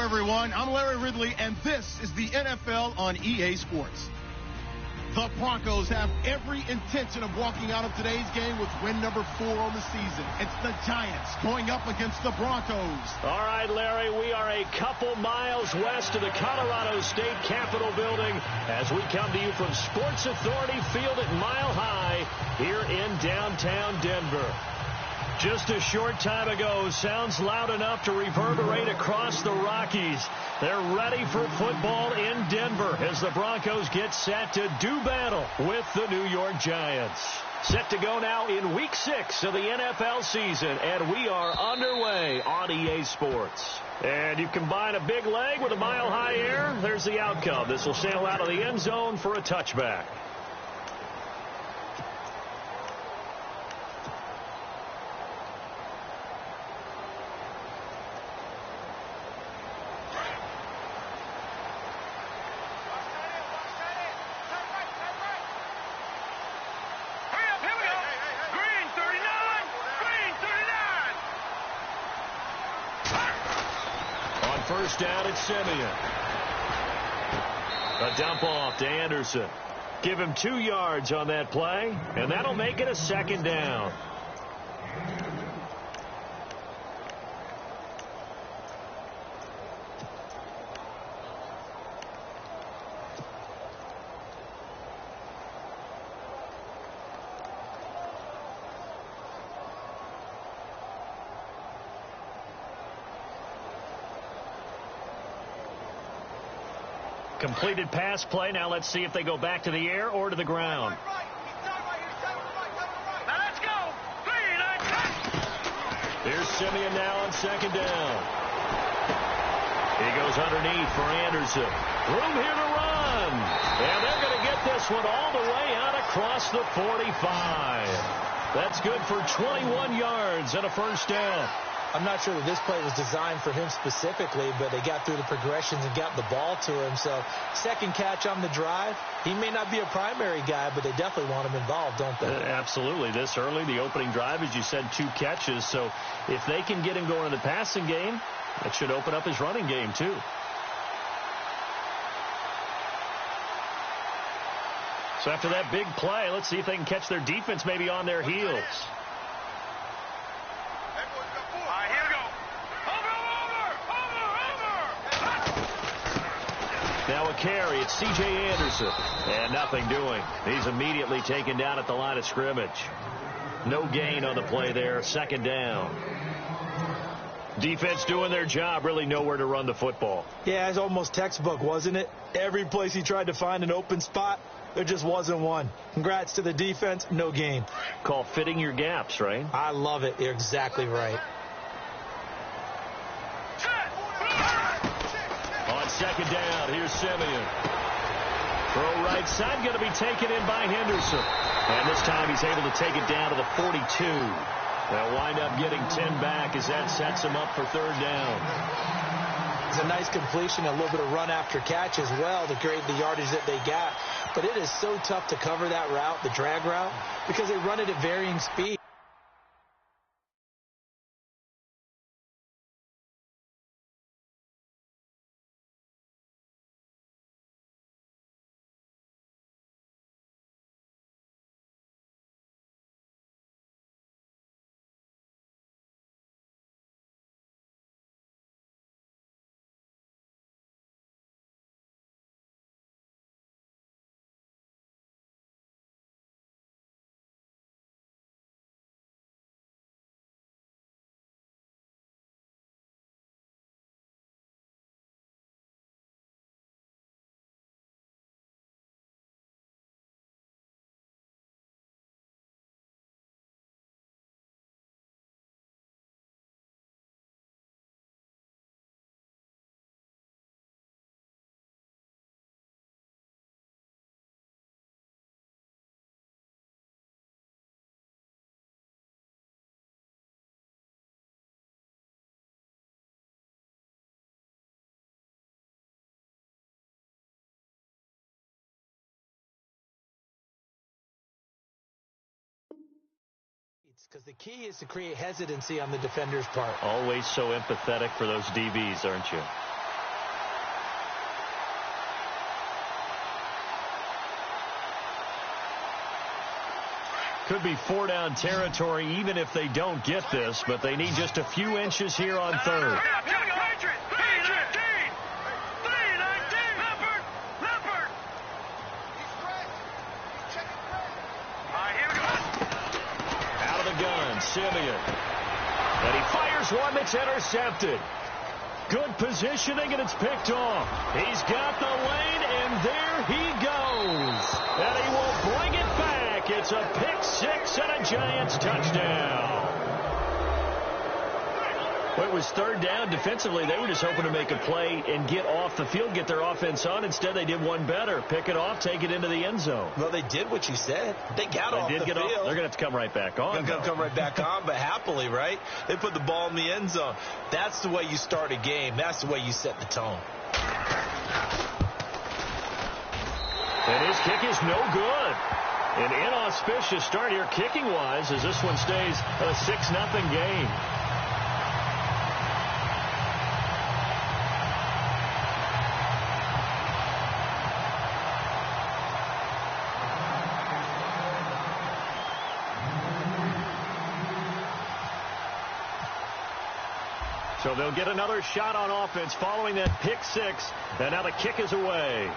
everyone. I'm Larry Ridley, and this is the NFL on EA Sports. The Broncos have every intention of walking out of today's game with win number 4 on the season. It's the Giants going up against the Broncos. All right, Larry, we are a couple miles west of the Colorado State Capitol building as we come to you from Sports Authority Field at Mile High here in downtown Denver. Just a short time ago, sounds loud enough to reverberate across the Rockies. They're ready for football in Denver as the Broncos get set to do battle with the New York Giants. Set to go now in Week 6 of the NFL season, and we are underway on EA Sports. And you combine a big leg with a mile-high air, there's the outcome. This will sail out of the end zone for a touchback. First down at Simeon. A dump off to Anderson. Give him 2 yards on that play, and that'll make it a second down. Completed pass play. Now let's see if they go back to the air or to the ground. Now let's go. Here's Simeon now on second down. He goes underneath for Anderson. Room here to run. And they're going to get this one all the way out across the 45. That's good for 21 yards and a first down. I'm not sure that this play was designed for him specifically, but they got through the progressions and got the ball to him. So second catch on the drive. He may not be a primary guy, but they definitely want him involved, don't they? Absolutely. This early, the opening drive, as you said, 2 catches. So if they can get him going in the passing game, that should open up his running game too. So after that big play, let's see if they can catch their defense maybe on their heels. Now a carry. It's C.J. Anderson. And nothing doing. He's immediately taken down at the line of scrimmage. No gain on the play there. Second down. Defense doing their job. Really nowhere to run the football. Yeah, it's almost textbook, wasn't it? Every place he tried to find an open spot, there just wasn't one. Congrats to the defense. No gain. Call fitting your gaps, right? I love it. You're exactly right. Second down. Here's Simeon. Throw right side, going to be taken in by Henderson. And this time he's able to take it down to the 42. They'll wind up getting 10 back as that sets him up for third down. It's a nice completion, a little bit of run after catch as well to create the yardage that they got. But it is so tough to cover that route, the drag route, because they run it at varying speed. Because the key is to create hesitancy on the defender's part. Always so empathetic for those DBs, aren't you? Could be 4-down territory even if they don't get this, but they need just a few inches here on third. Out of the gun, Simeon. And he fires one that's intercepted. Good positioning, and it's picked off. He's got the lane, and there he goes. And he will bring it back. It's a pick six and a Giants touchdown. Well, it was third down. Defensively, they were just hoping to make a play and get off the field, get their offense on. Instead, they did one better. Pick it off, take it into the end zone. Well, they did what you said. They got off the field. They're going to have to come right back on. They're going to come right back on, but happily, right? They put the ball in the end zone. That's the way you start a game. That's the way you set the tone. And his kick is no good. An inauspicious start here kicking-wise as this one stays a 6-0 game. So they'll get another shot on offense following that pick six. And now the kick is away.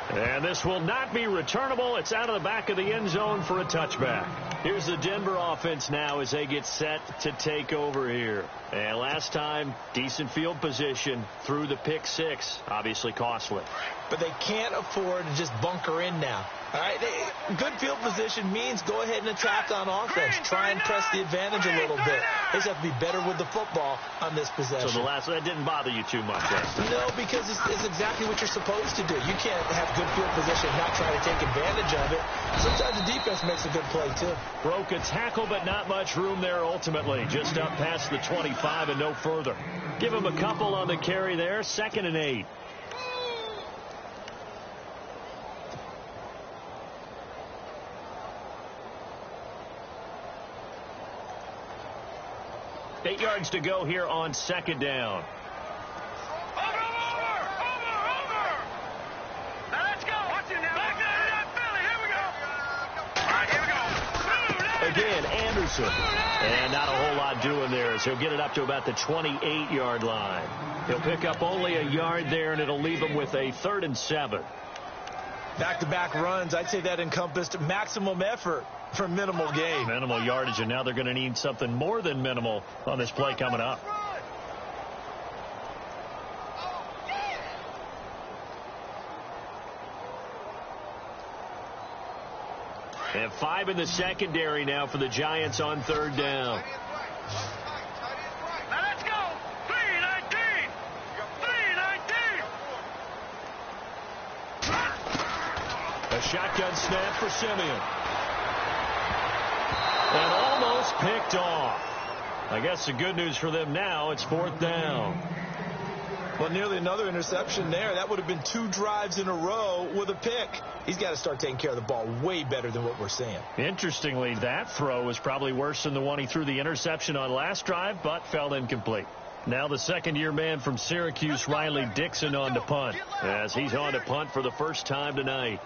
And this will not be returnable. It's out of the back of the end zone for a touchback. Here's the Denver offense now as they get set to take over here. And last time, decent field position through the pick six. Obviously costly. But they can't afford to just bunker in now. All right, good field position means go ahead and attack on offense. Try and press the advantage a little bit. They just have to be better with the football on this possession. So that didn't bother you too much, Justin? No, because it's exactly what you're supposed to do. You can't have good field position and not try to take advantage of it. Sometimes the defense makes a good play, too. Broke a tackle, but not much room there ultimately. Just up past the 25 and no further. Give him a couple on the carry there. 2nd and 8. Eight yards to go here on 2nd down. Over. Now let's go. Watch it now. Back there, Philly. Here we go. All right, here we go. Again, Anderson. And not a whole lot doing there as he'll get it up to about the 28-yard line. He'll pick up only a yard there, and it'll leave him with a 3rd and 7. Back-to-back runs, I'd say that encompassed maximum effort for minimal gain. Minimal yardage, and now they're going to need something more than minimal on this play coming up. And 5 in the secondary now for the Giants on 3rd down. Now let's go. 3-19. 3-19. A shotgun snap for Simeon. And almost picked off. I guess the good news for them now, it's 4th down. Well, nearly another interception there. That would have been 2 drives in a row with a pick. He's got to start taking care of the ball way better than what we're seeing. Interestingly, that throw was probably worse than the one he threw the interception on last drive, but fell incomplete. Now the second-year man from Syracuse, Riley Dixon, on to punt, as he's on to punt for the first time tonight.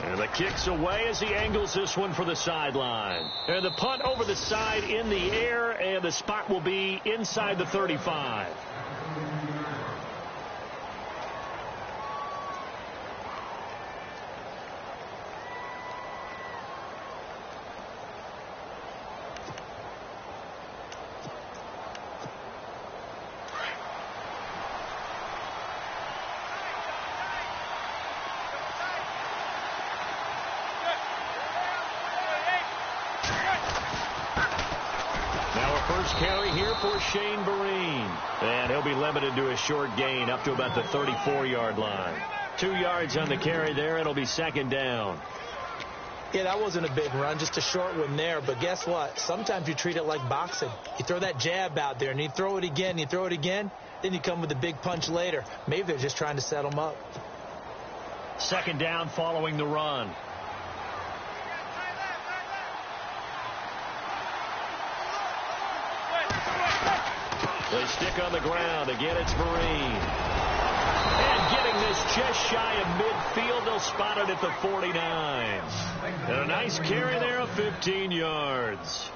And the kick's away as he angles this one for the sideline. And the punt over the side in the air, and the spot will be inside the 35. Carry here for Shane Vereen. And he'll be limited to a short gain up to about the 34-yard line. 2 yards on the carry there. It'll be 2nd down. Yeah, that wasn't a big run, just a short one there. But guess what? Sometimes you treat it like boxing. You throw that jab out there, and you throw it again, then you come with a big punch later. Maybe they're just trying to set them up. 2nd down following the run. back on the ground. Again, it's Marine. And getting this just shy of midfield. They'll spot it at the 49. And a nice carry there of 15 yards.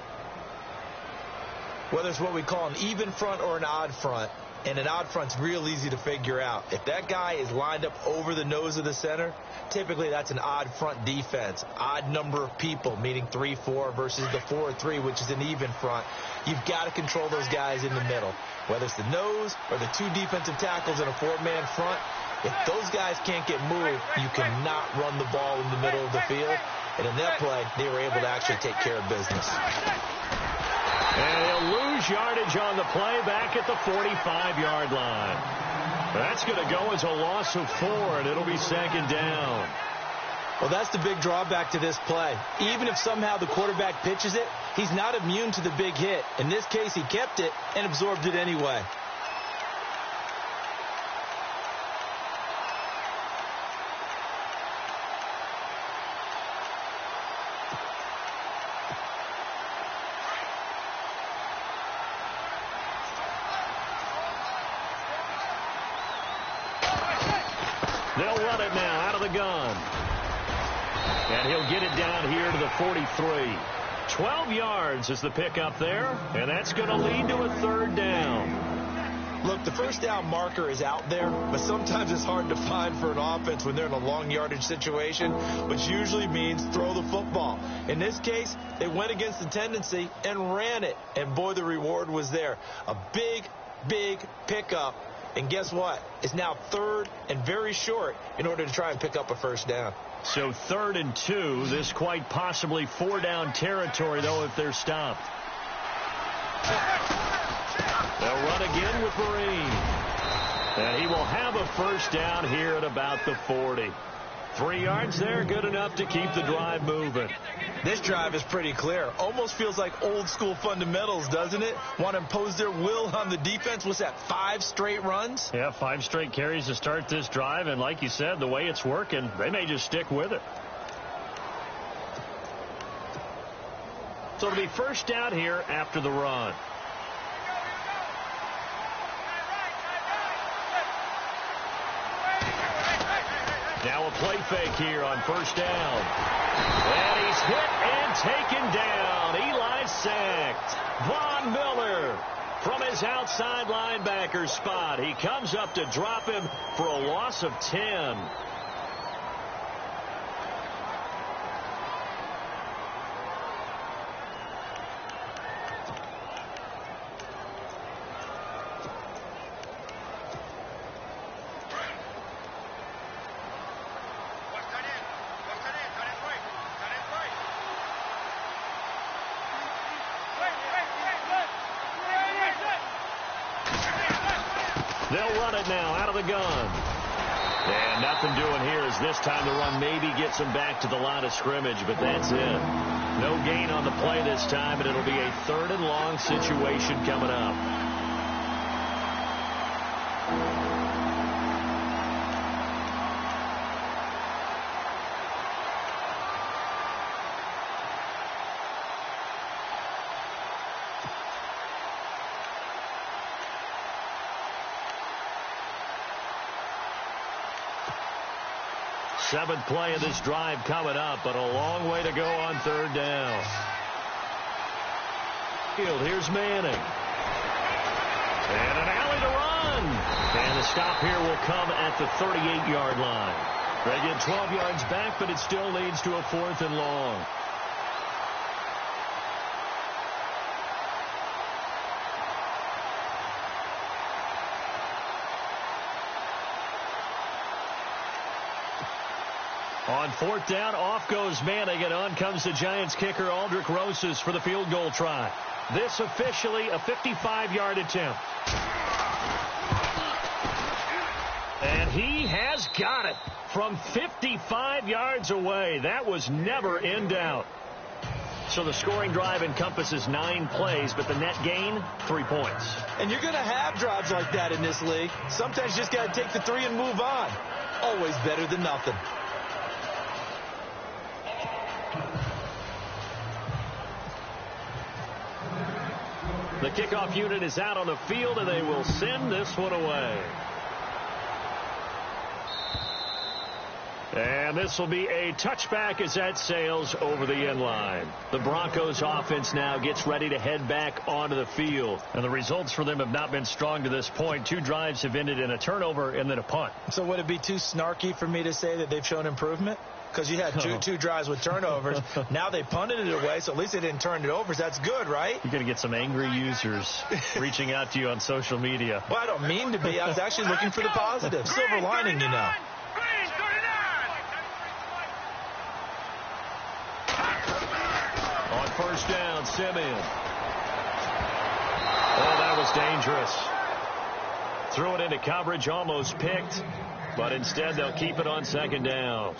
Whether it's what we call an even front or an odd front, and an odd front's real easy to figure out. If that guy is lined up over the nose of the center, typically that's an odd front defense. Odd number of people, meaning 3-4 versus the 4-3, which is an even front. You've got to control those guys in the middle. Whether it's the nose or the two defensive tackles in a four-man front, if those guys can't get moved, you cannot run the ball in the middle of the field. And in that play, they were able to actually take care of business. And he'll lose yardage on the play back at the 45-yard line. That's going to go as a loss of 4, and it'll be second down. Well, that's the big drawback to this play. Even if somehow the quarterback pitches it, he's not immune to the big hit. In this case, he kept it and absorbed it anyway. They'll run it now out of the gun. And he'll get it down here to the 43. 12 yards is the pickup there, and that's going to lead to a third down. Look, the first down marker is out there, but sometimes it's hard to find for an offense when they're in a long yardage situation, which usually means throw the football. In this case, they went against the tendency and ran it, and boy, the reward was there. A big, big pickup. And guess what? It's now third and very short in order to try and pick up a first down. So 3rd and 2. This quite possibly 4-down territory, though, if they're stopped. They'll run again with Marine. And he will have a first down here at about the 40. 3 yards there, good enough to keep the drive moving. This drive is pretty clear. Almost feels like old school fundamentals, doesn't it? Want to impose their will on the defense. What's that, 5 straight runs? Yeah, 5 straight carries to start this drive. And like you said, the way it's working, they may just stick with it. So it'll be first down here after the run. Now a play fake here on first down. And he's hit and taken down. Eli sacked. Von Miller from his outside linebacker spot. He comes up to drop him for a loss of 10. They'll run it now out of the gun. And nothing doing here as this time the run maybe gets them back to the line of scrimmage, but that's it. No gain on the play this time, and it'll be a 3rd and long situation coming up. Seventh play of this drive coming up, but a long way to go on 3rd down. Here's Manning. And an alley to run. And the stop here will come at the 38-yard line. They get 12 yards back, but it still leads to a 4th and long. On 4th down, off goes Manning, and on comes the Giants kicker, Aldrich Rosas, for the field goal try. This officially a 55-yard attempt. And he has got it from 55 yards away. That was never in doubt. So the scoring drive encompasses 9 plays, but the net gain, 3 points. And you're going to have drives like that in this league. Sometimes you just got to take the 3 and move on. Always better than nothing. The kickoff unit is out on the field, and they will send this one away. And this will be a touchback as that sails over the end line. The Broncos offense now gets ready to head back onto the field. And the results for them have not been strong to this point. 2 drives have ended in a turnover and then a punt. So would it be too snarky for me to say that they've shown improvement? Because you had two drives with turnovers. Now they punted it away, so at least they didn't turn it over. So that's good, right? You're going to get some angry users reaching out to you on social media. Well, I don't mean to be. I was actually looking for the positive. Silver lining, you know. On first down, Simeon. Oh, that was dangerous. Threw it into coverage, almost picked, but instead they'll keep it on second down.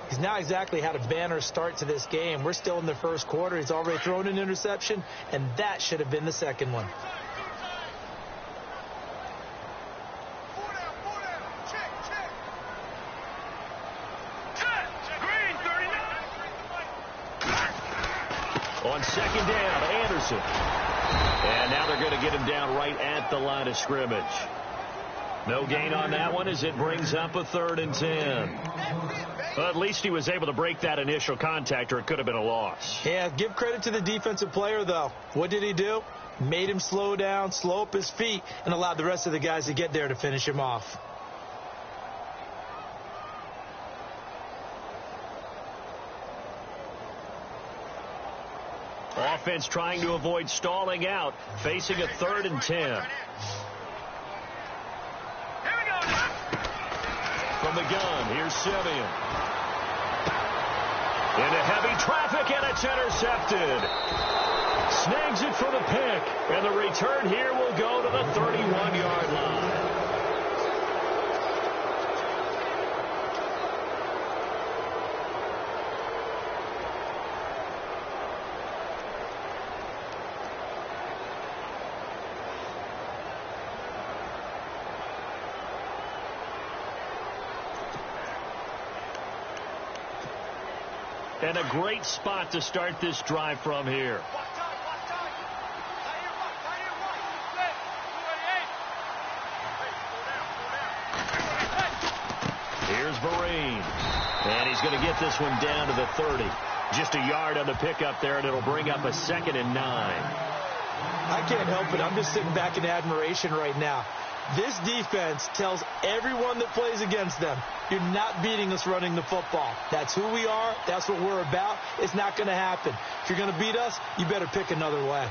He's not exactly had a banner start to this game. We're still in the first quarter. He's already thrown an interception, and that should have been the second one. On second down, Anderson. And now they're going to get him down right at the line of scrimmage. No gain on that one as it brings up a 3rd and 10. Well, at least he was able to break that initial contact, or it could have been a loss. Yeah, give credit to the defensive player, though. What did he do? Made him slow down, slow up his feet, and allowed the rest of the guys to get there to finish him off. Offense trying to avoid stalling out, facing a 3rd and 10. From the gun, here's Simeon. Into heavy traffic, and it's intercepted. Snags it for the pick, and the return here will go to the 31-yard line. And a great spot to start this drive from here. Here's Vereen. And he's going to get this one down to the 30. Just a yard on the pickup there, and it'll bring up a 2nd and 9. I can't help it. I'm just sitting back in admiration right now. This defense tells everyone that plays against them, you're not beating us running the football. That's who we are. That's what we're about. It's not going to happen. If you're going to beat us, you better pick another way.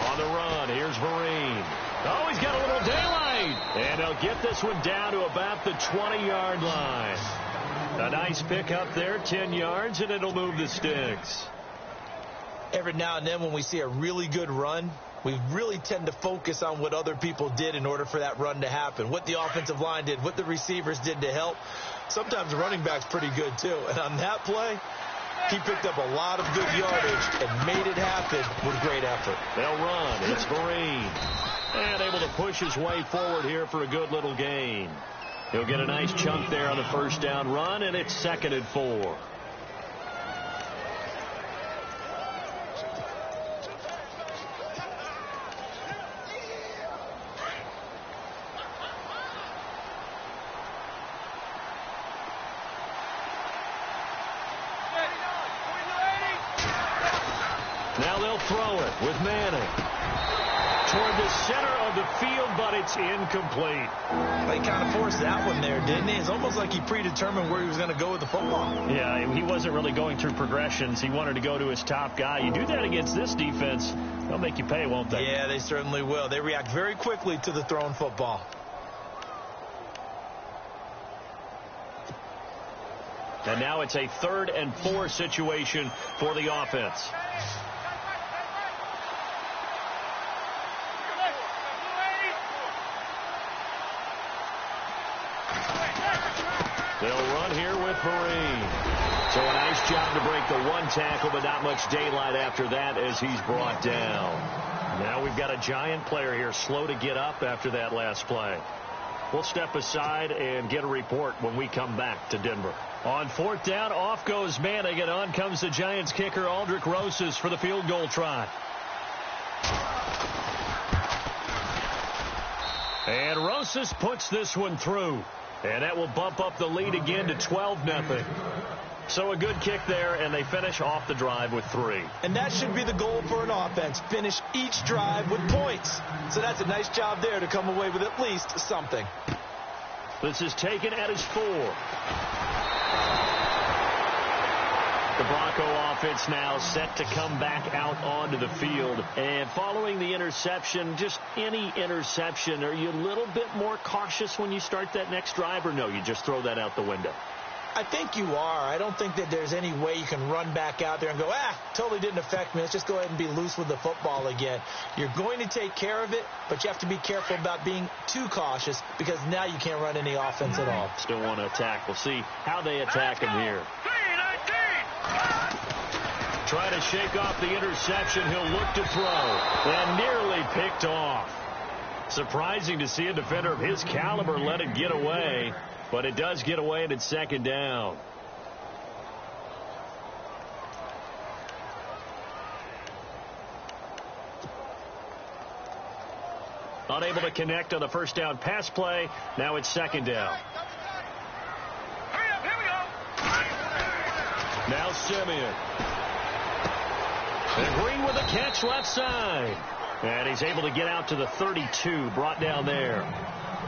On the run, here's Vereen. Oh, he's got a little daylight. And they'll get this one down to about the 20-yard line. A nice pickup there, 10 yards, and it'll move the sticks. Every now and then when we see a really good run, we really tend to focus on what other people did in order for that run to happen. What the offensive line did, what the receivers did to help. Sometimes the running back's pretty good, too. And on that play, he picked up a lot of good yardage and made it happen with great effort. They'll run. It's Vereen. And able to push his way forward here for a good little gain. He'll get a nice chunk there on the first down run, and it's 2nd and 4. Now they'll throw it with Manning. Toward the center of the field, but it's incomplete. He kind of forced that one there, didn't he? It's almost like he predetermined where he was going to go with the football. Yeah, he wasn't really going through progressions. He wanted to go to his top guy. You do that against this defense, they'll make you pay, won't they? Yeah, they certainly will. They react very quickly to the thrown football. And now it's a 3rd and 4 situation for the offense. They'll run here with Vereen. So a nice job to break the one tackle, but not much daylight after that as he's brought down. Now we've got a Giant player here slow to get up after that last play. We'll step aside and get a report when we come back to Denver. On 4th down, off goes Manning, and on comes the Giants kicker, Aldrich Rosas, for the field goal try. And Rosas puts this one through. And that will bump up the lead again to 12-0. So a good kick there, and they finish off the drive with 3. And that should be the goal for an offense. Finish each drive with points. So that's a nice job there to come away with at least something. This is taken at his 4. The Bronco offense now set to come back out onto the field. And following the interception, just any interception, are you a little bit more cautious when you start that next drive, or no, you just throw that out the window? I think you are. I don't think that there's any way you can run back out there and go, totally didn't affect me. Let's just go ahead and be loose with the football again. You're going to take care of it, but you have to be careful about being too cautious because now you can't run any offense at all. Still want to attack. We'll see how they attack him here. Try to shake off the interception. He'll look to throw. And nearly picked off. Surprising to see a defender of his caliber let it get away. But it does get away, and it's 2nd down. Unable to connect on the first down pass play. Now it's 2nd down. Hurry up, here we go. Now Simeon. And Green with a catch left side. And he's able to get out to the 32, brought down there.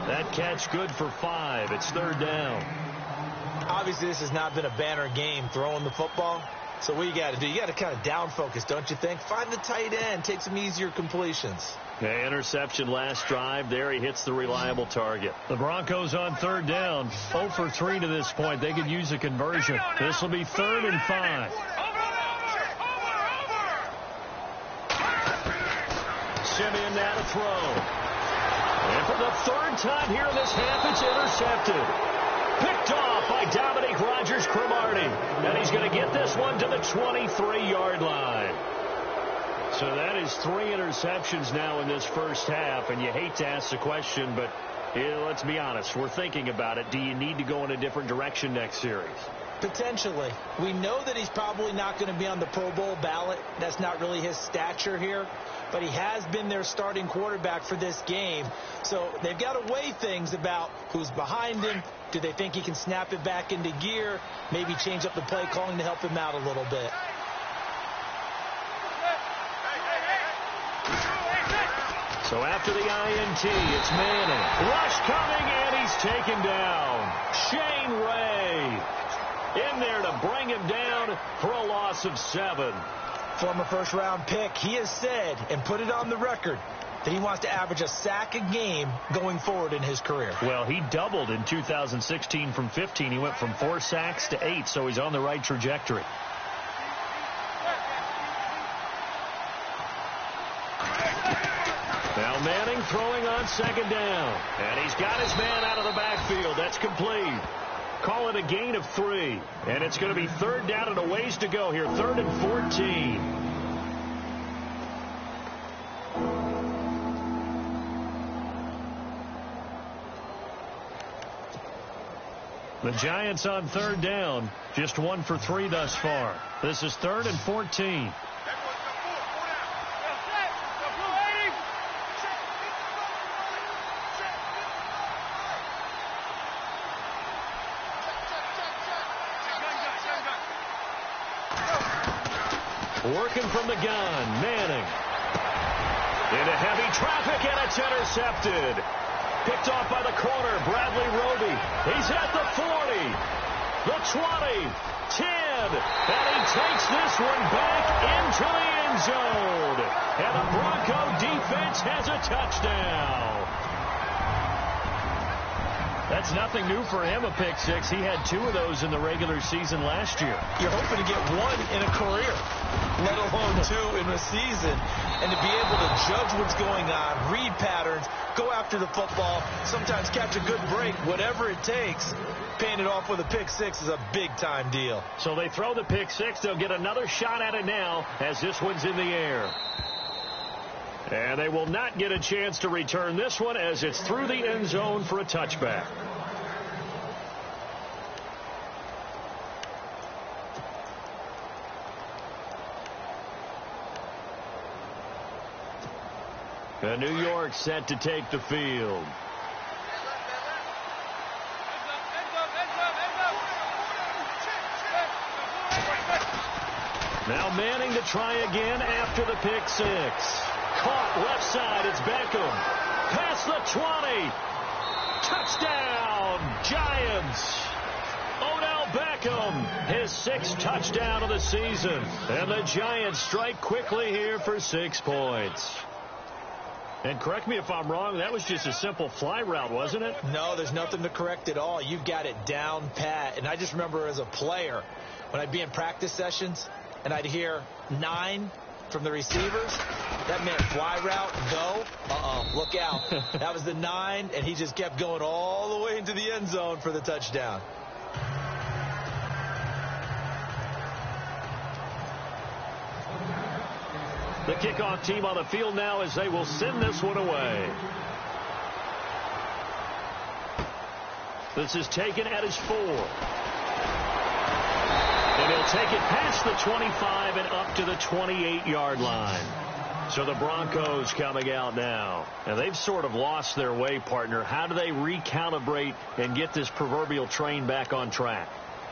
That catch good for 5. It's 3rd down. Obviously, this has not been a banner game throwing the football. So what you got to do, you got to kind of down focus, don't you think? Find the tight end. Take some easier completions. Yeah, interception last drive. There he hits the reliable target. The Broncos on 3rd down. 0 for 3 to this point. They could use a conversion. This will be 3rd and 5. Simeon now to throw. And for the 3rd time here in this half, it's intercepted. Picked off by Dominique Rodgers-Cromartie. And he's going to get this one to the 23-yard line. So that is 3 interceptions now in this first half. And you hate to ask the question, but let's be honest. We're thinking about it. Do you need to go in a different direction next series? Potentially. We know that he's probably not going to be on the Pro Bowl ballot. That's not really his stature here. But he has been their starting quarterback for this game. So they've got to weigh things about who's behind him. Do they think he can snap it back into gear? Maybe change up the play calling to help him out a little bit. So after the INT, it's Manning. Rush coming, and he's taken down. Shane Ray in there to bring him down for a loss of 7. Former first-round pick, he has said and put it on the record that he wants to average a sack a game going forward in his career. Well, he doubled in 2016 from 15. He went from 4 sacks to 8, so he's on the right trajectory. Now Manning throwing on 2nd down. And he's got his man out of the backfield. That's complete. Call it a gain of 3. And it's going to be 3rd down and a ways to go here. 3rd and 14. The Giants on 3rd down. Just 1 for 3 thus far. This is 3rd and 14. Working from the gun, Manning. Into heavy traffic, and it's intercepted. Picked off by the corner, Bradley Roby. He's at the 40, the 20, 10, and he takes this one back into the end zone. And the Bronco defense has a touchdown. That's nothing new for him, a pick 6. He had 2 of those in the regular season last year. You're hoping to get 1 in a career, let alone 2 in a season. And to be able to judge what's going on, read patterns, go after the football, sometimes catch a good break, whatever it takes, paying it off with a pick 6 is a big-time deal. So they throw the pick 6. They'll get another shot at it now as this one's in the air. And they will not get a chance to return this one as it's through the end zone for a touchback. And New York set to take the field. Now Manning to try again after the pick six. Caught left side. It's Beckham. Past the 20. Touchdown, Giants. Odell Beckham, his 6th touchdown of the season. And the Giants strike quickly here for 6 points. And correct me if I'm wrong, that was just a simple fly route, wasn't it? No, there's nothing to correct at all. You've got it down pat. And I just remember as a player, when I'd be in practice sessions, and I'd hear 9 from the receivers, that meant fly route, go. Look out. That was the 9, and he just kept going all the way into the end zone for the touchdown. The kickoff team on the field now as they will send this one away. This is taken at his 4. And he'll take it past the 25 and up to the 28-yard line. So the Broncos coming out now. And they've sort of lost their way, partner. How do they recalibrate and get this proverbial train back on track?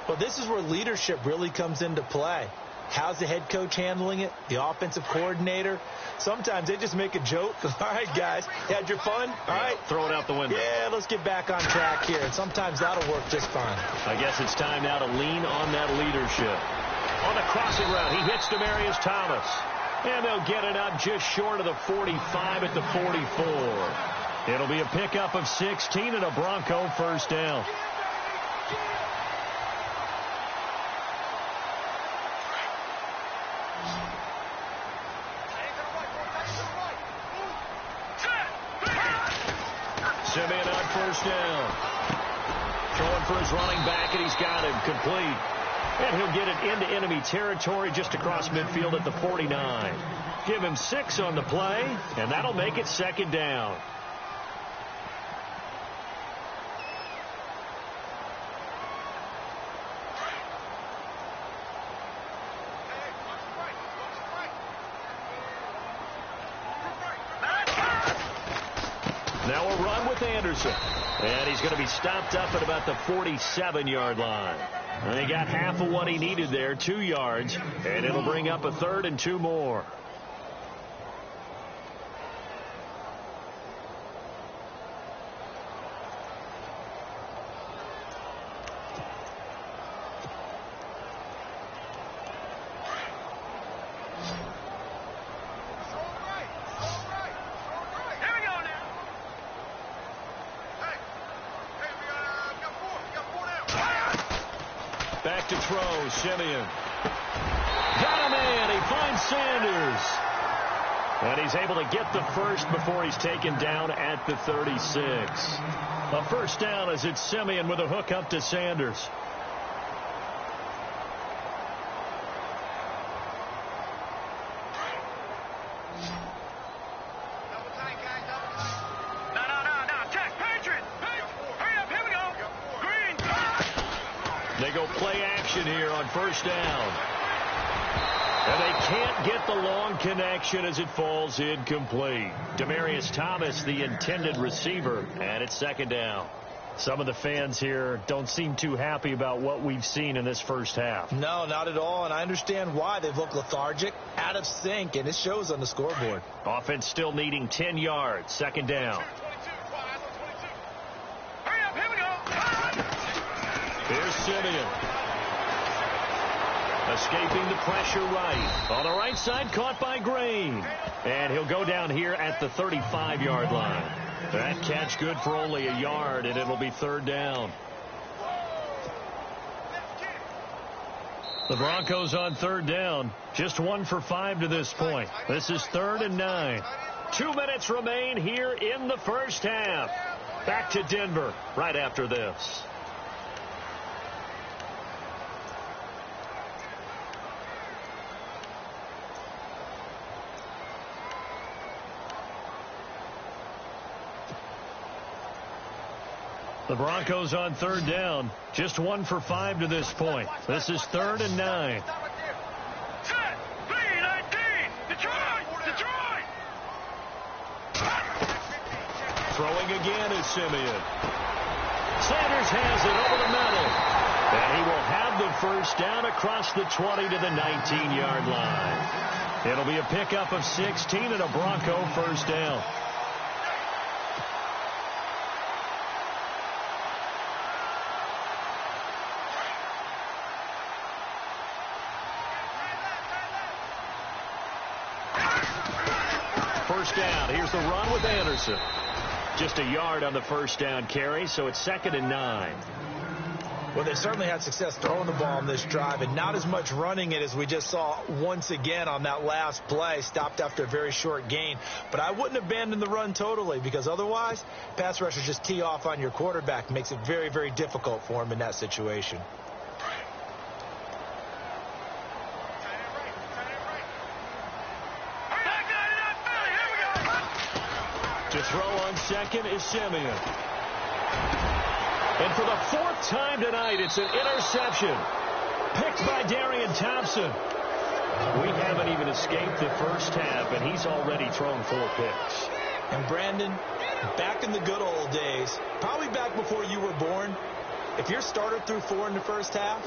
Well, this is where leadership really comes into play. How's the head coach handling it? The offensive coordinator? Sometimes they just make a joke. All right, guys, you had your fun? All right. Throw it out the window. Yeah, let's get back on track here. And sometimes that'll work just fine. I guess it's time now to lean on that leadership. On the crossing route, he hits Demaryius Thomas. And they'll get it up just short of the 45 at the 44. It'll be a pickup of 16 and a Bronco first down. Simeon on first down. Throwing for his running back, and he's got him complete. And he'll get it into enemy territory just across midfield at the 49. Give him 6 on the play, and that'll make it second down. Now a run with Anderson. And he's going to be stopped up at about the 47-yard line. And he got half of what he needed there, 2 yards. And it'll bring up a 3rd and 2 more. Back to throw, Simeon. Got him in. He finds Sanders. And he's able to get the first before he's taken down at the 36. A first down as it's Simeon with a hook up to Sanders. They go play action here on first down. And they can't get the long connection as it falls incomplete. Demaryius Thomas, the intended receiver, and it's second down. Some of the fans here don't seem too happy about what we've seen in this first half. No, not at all, and I understand why. They've looked lethargic, out of sync, and it shows on the scoreboard. Offense still needing 10 yards, second down. Here's Simeon. Escaping the pressure right. On the right side, caught by Green. And he'll go down here at the 35-yard line. That catch good for only a yard, and it'll be third down. The Broncos on third down. Just 1 for 5 to this point. This is 3rd and 9. 2 minutes remain here in the first half. Back to Denver right after this. The Broncos on third down. Just 1 for 5 to this point. This is 3rd and 9. Set. B-19. Detroit. Detroit. Throwing again is Simeon. Sanders has it over the middle. And he will have the first down across the 20 to the 19-yard line. It'll be a pickup of 16 and a Bronco first down. First down. Here's the run with Anderson. Just a yard on the first down carry, so it's 2nd and 9. Well, they certainly had success throwing the ball on this drive, and not as much running it as we just saw once again on that last play, stopped after a very short gain. But I wouldn't abandon the run totally, because otherwise, pass rushers just tee off on your quarterback. Makes it very, very difficult for him in that situation. To throw on second is Simeon. And for the 4th time tonight, it's an interception. Picked by Darian Thompson. We haven't even escaped the first half, and he's already thrown 4 picks. And Brandon, back in the good old days, probably back before you were born, if your starter threw 4 in the first half,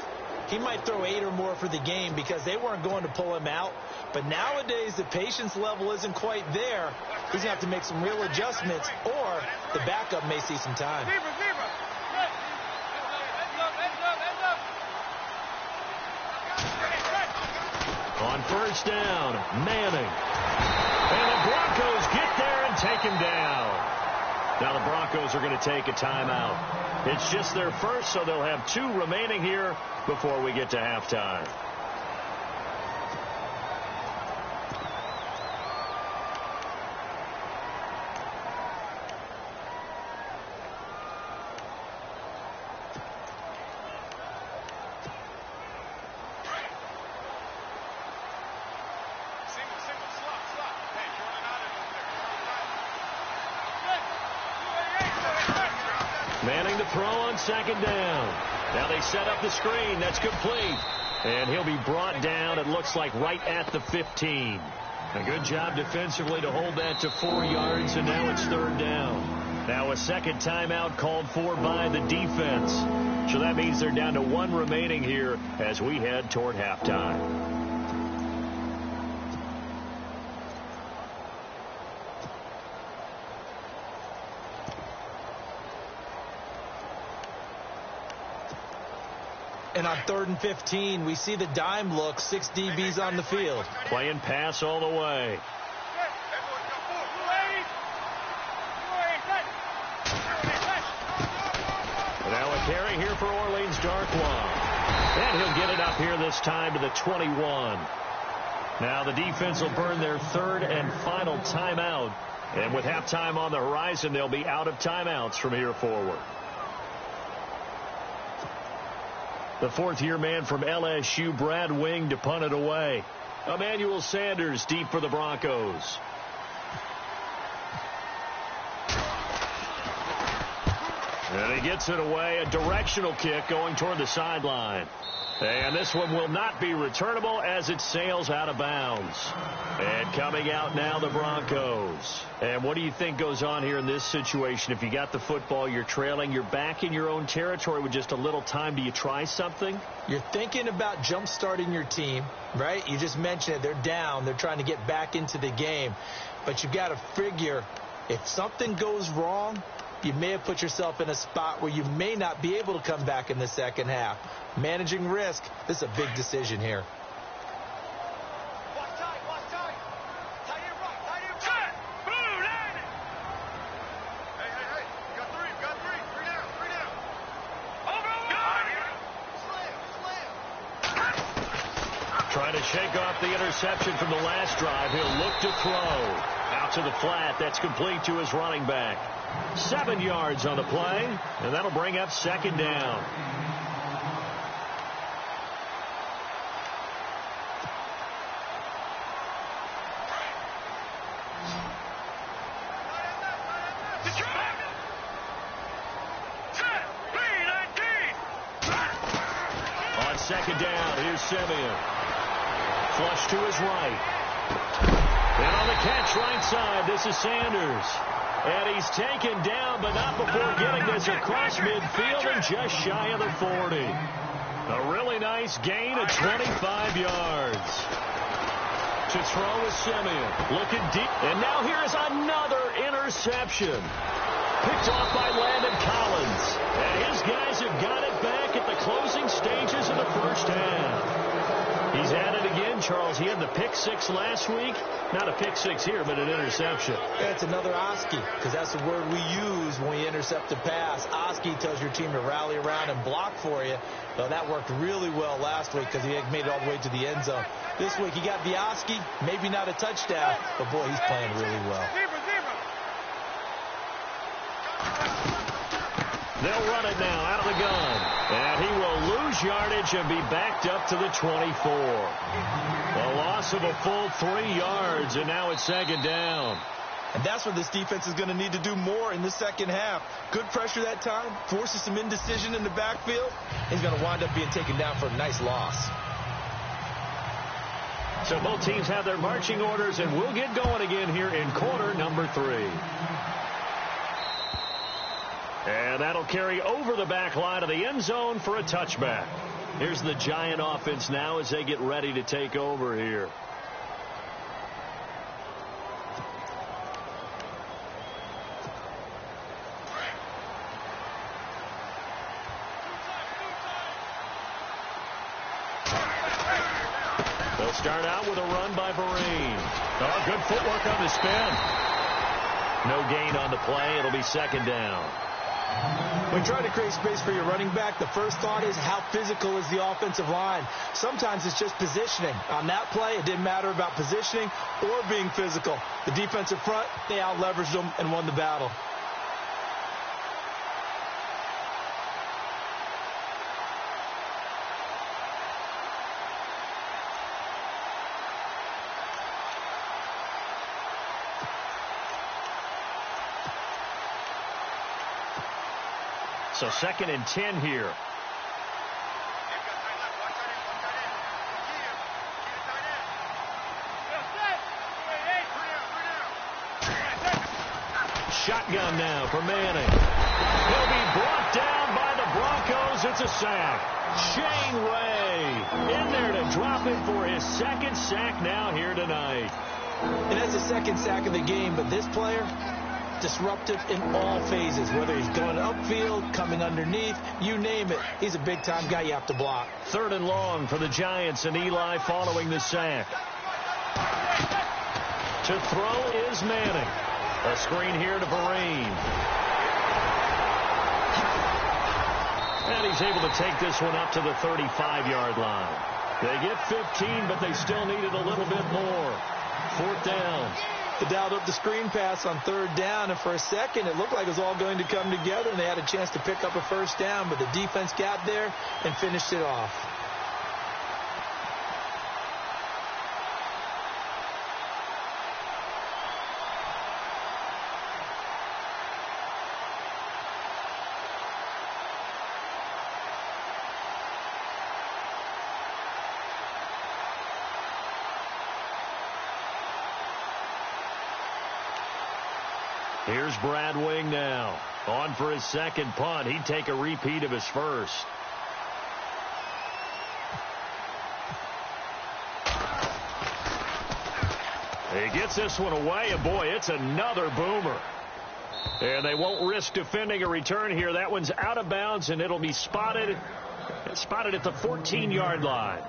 he might throw 8 or more for the game because they weren't going to pull him out. But nowadays, the patience level isn't quite there. He's going to have to make some real adjustments, or the backup may see some time. On first down, Manning. And the Broncos get there and take him down. Now the Broncos are going to take a timeout. It's just their first, so they'll have 2 remaining here before we get to halftime. Manning to throw on 2nd down. Now they set up the screen. That's complete. And he'll be brought down, it looks like, right at the 15. A good job defensively to hold that to 4 yards, and now it's 3rd down. Now a second timeout called for by the defense. So that means they're down to 1 remaining here as we head toward halftime. And on 3rd and 15, we see the dime look, 6 DBs on the field. Playing pass all the way. Now a carry here for Orleans Darkwa. And he'll get it up here this time to the 21. Now the defense will burn their 3rd and final timeout. And with halftime on the horizon, they'll be out of timeouts from here forward. The 4th-year man from LSU, Brad Wing, to punt it away. Emmanuel Sanders deep for the Broncos. And he gets it away. A directional kick going toward the sideline. And this one will not be returnable as it sails out of bounds. And coming out now, the Broncos. And what do you think goes on here in this situation? If you got the football, you're trailing, you're back in your own territory with just a little time. Do you try something? You're thinking about jump-starting your team, right? You just mentioned it. They're down. They're trying to get back into the game. But you've got to figure if something goes wrong, you may have put yourself in a spot where you may not be able to come back in the second half. Managing risk, this is a big decision here. Trying to shake off the interception from the last drive. He'll look to throw. Out to the flat. That's complete to his running back. 7 yards on the play, and that'll bring up 2nd down. Set. second down. Here's Simeon. Flush to his right. And on the catch right side, this is Sanders. And he's taken down, but not before getting this across midfield and just shy of the 40. A really nice gain of 25 yards. To throw is Simeon. Looking deep. And now here's another interception. Picked off by Landon Collins. And his guys have got it back at the closing stages of the first half. He's at it again, Charles. He had the pick six last week. Not a pick six here, but an interception. Yeah, it's another Oski, because that's the word we use when we intercept a pass. Oski tells your team to rally around and block for you. So that worked really well last week because he made it all the way to the end zone. This week he got the Oski, maybe not a touchdown, but boy, he's playing really well. They'll run it now out of the gun. And he will lose yardage and be backed up to the 24. A loss of a full 3 yards, and now it's second down. And that's what this defense is going to need to do more in the second half. Good pressure that time, forces some indecision in the backfield. He's going to wind up being taken down for a nice loss. So both teams have their marching orders, and we'll get going again here in quarter number 3. And that'll carry over the back line of the end zone for a touchback. Here's the Giant offense now as they get ready to take over here. They'll start out with a run by Vereen. Oh, good footwork on the spin. No gain on the play. It'll be second down. When trying to create space for your running back, the first thought is how physical is the offensive line. Sometimes it's just positioning. On that play, it didn't matter about positioning or being physical. The defensive front, they out-leveraged them and won the battle. So second and 10 here. Shotgun now for Manning. He'll be brought down by the Broncos. It's a sack. Shane Ray in there to drop it for his second sack now here tonight. And that's the second sack of the game, but this player, disruptive in all phases, whether he's going upfield, coming underneath, you name it. He's a big-time guy you have to block. Third and long for the Giants, and Eli following the sack. To throw is Manning. A screen here to Vereen. And he's able to take this one up to the 35-yard line. They get 15, but they still needed a little bit more. Fourth down. They dialed up the screen pass on third down, and for a second it looked like it was all going to come together, and they had a chance to pick up a first down, but the defense got there and finished it off. Here's Brad Wing now. On for his second punt. He'd take a repeat of his first. He gets this one away, and boy, it's another boomer. And they won't risk defending a return here. That one's out of bounds, and it'll be spotted at the 14-yard line.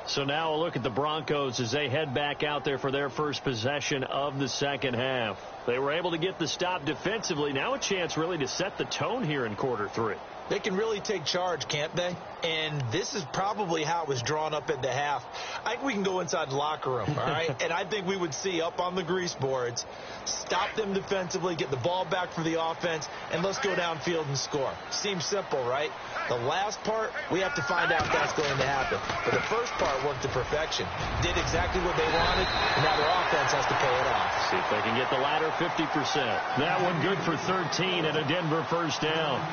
So now a look at the Broncos as they head back out there for their first possession of the second half. They were able to get the stop defensively. Now a chance really to set the tone here in quarter 3. They can really take charge, can't they? And this is probably how it was drawn up in the half. I think we can go inside the locker room, all right? And I think we would see up on the grease boards, stop them defensively, get the ball back for the offense, and let's go downfield and score. Seems simple, right? The last part, we have to find out if that's going to happen. But the first part worked to perfection. Did exactly what they wanted, and now their offense has to pay it off. See if they can get the latter 50%. That one good for 13 and a Denver first down.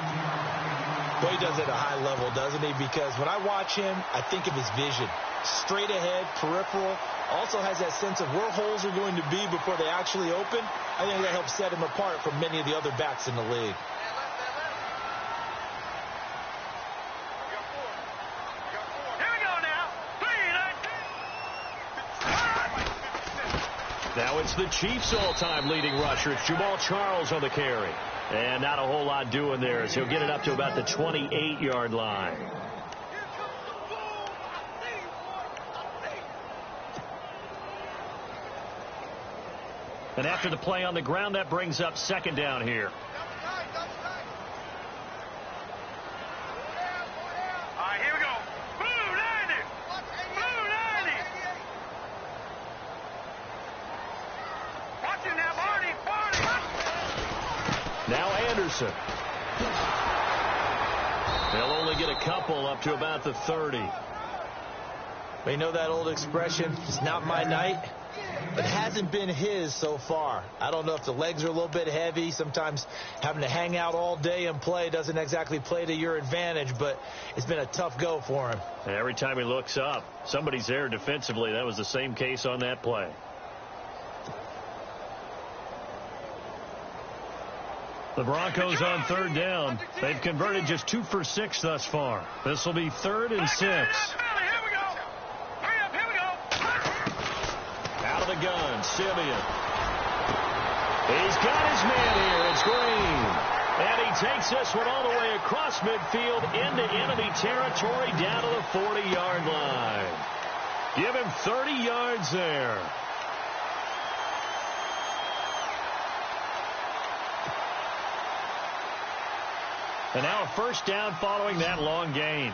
Well, he does it at a high level, doesn't he? Because when I watch him, I think of his vision. Straight ahead, peripheral. Also has that sense of where holes are going to be before they actually open. I think that helps set him apart from many of the other backs in the league. Now it's the Chiefs' all-time leading rusher. It's Jamal Charles on the carry. And not a whole lot doing there as he'll get it up to about the 28-yard line. And after the play on the ground, that brings up second down here. Now Anderson. They'll only get a couple up to about the 30. We know that old expression, it's not my night. It hasn't been his so far. I don't know if the legs are a little bit heavy. Sometimes having to hang out all day and play doesn't exactly play to your advantage, but it's been a tough go for him. And every time he looks up, somebody's there defensively. That was the same case on that play. The Broncos on third down. They've converted just 2 for 6 thus far. This will be 3rd and 6. Out of the gun, Simeon. He's got his man here. It's Green. And he takes this one all the way across midfield into enemy territory down to the 40-yard line. Give him 30 yards there. And now a first down following that long gain.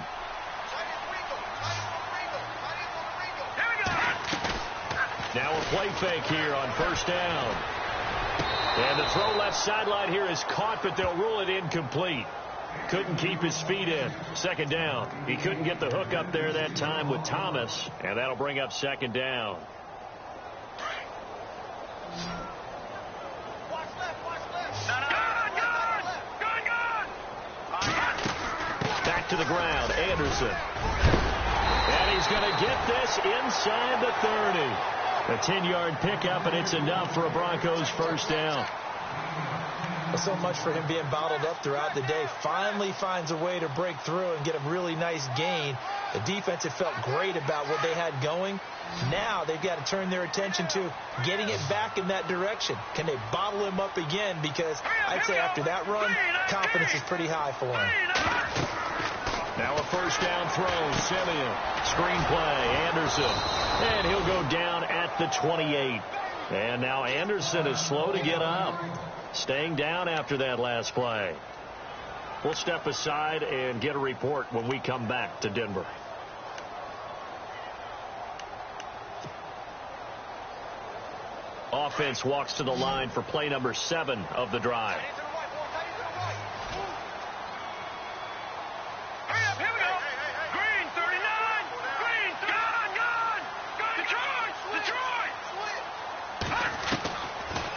Now a play fake here on first down. And the throw left sideline here is caught, but they'll rule it incomplete. Couldn't keep his feet in. Second down. He couldn't get the hook up there that time with Thomas, and that'll bring up second down. Back to the ground, Anderson. And he's going to get this inside the 30. A 10-yard pickup, and it's enough for a Broncos first down. So much for him being bottled up throughout the day. Finally finds a way to break through and get a really nice gain. The defense had felt great about what they had going. Now they've got to turn their attention to getting it back in that direction. Can they bottle him up again? Because I'd say after that run, confidence is pretty high for him. Now a first down throw. Simeon. Screen play. Anderson. And he'll go down at the 28. And now Anderson is slow to get up. Staying down after that last play. We'll step aside and get a report when we come back to Denver. Offense walks to the line for play number 7 of the drive.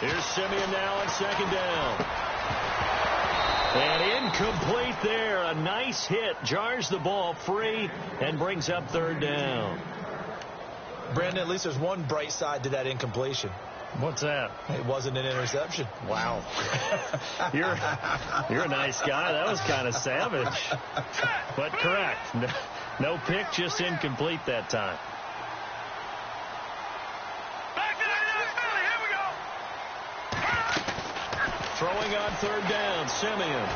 Here's Simeon now on second down. And incomplete there. A nice hit. Jars the ball free and brings up third down. Brandon, at least there's one bright side to that incompletion. What's that? It wasn't an interception. Wow. You're a nice guy. That was kind of savage. But correct. No pick, just incomplete that time. Throwing on third down, Simeon. And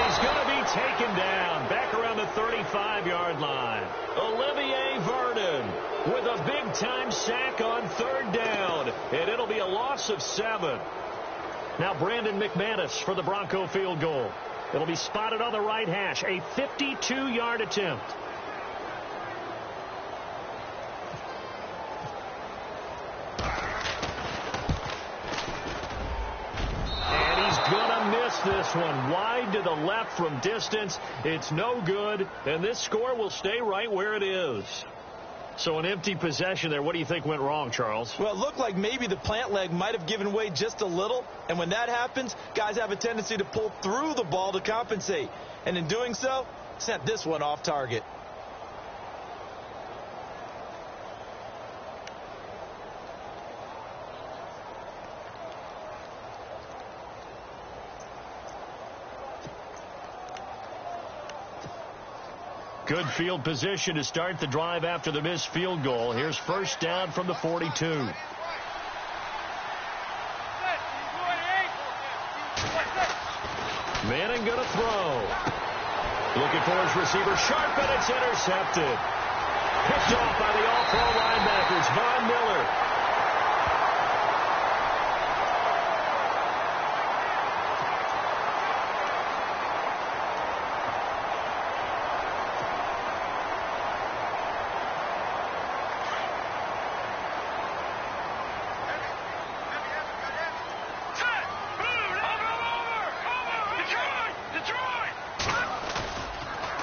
he's going to be taken down back around the 35-yard line. Olivier Vernon with a big-time sack on third down. And it'll be a loss of 7. Now Brandon McManus for the Bronco field goal. It'll be spotted on the right hash. A 52-yard attempt. This one wide to the left from distance. It's no good, and this score will stay right where it is. So an empty possession there. What do you think went wrong, Charles? Well, it looked like maybe the plant leg might have given way just a little. And when that happens, guys have a tendency to pull through the ball to compensate. And in doing so, sent this one off target. Good field position to start the drive after the missed field goal. Here's first down from the 42. Manning going to throw. Looking for his receiver, sharp, and it's intercepted. Picked off by the all-pro linebackers, Von Miller.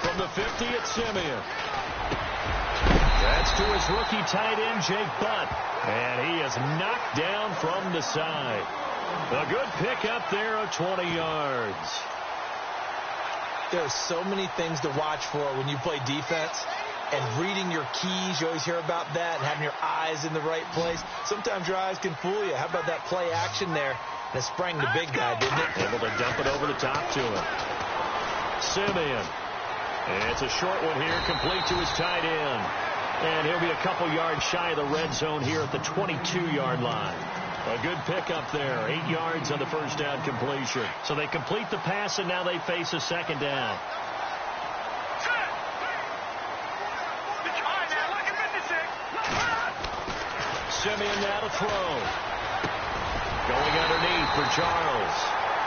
From the 50, it's Simeon. That's to his rookie tight end, Jake Butt. And he is knocked down from the side. A good pickup there of 20 yards. There are so many things to watch for when you play defense. And reading your keys, you always hear about that, and having your eyes in the right place. Sometimes your eyes can fool you. How about that play action there? That sprang the big guy, didn't it? Able to dump it over the top to him. Simeon. And it's a short one here, complete to his tight end. And he'll be a couple yards shy of the red zone here at the 22-yard line. A good pickup there. 8 yards on the first down completion. So they complete the pass, and now they face a second down. Simeon now to throw. Going underneath for Charles.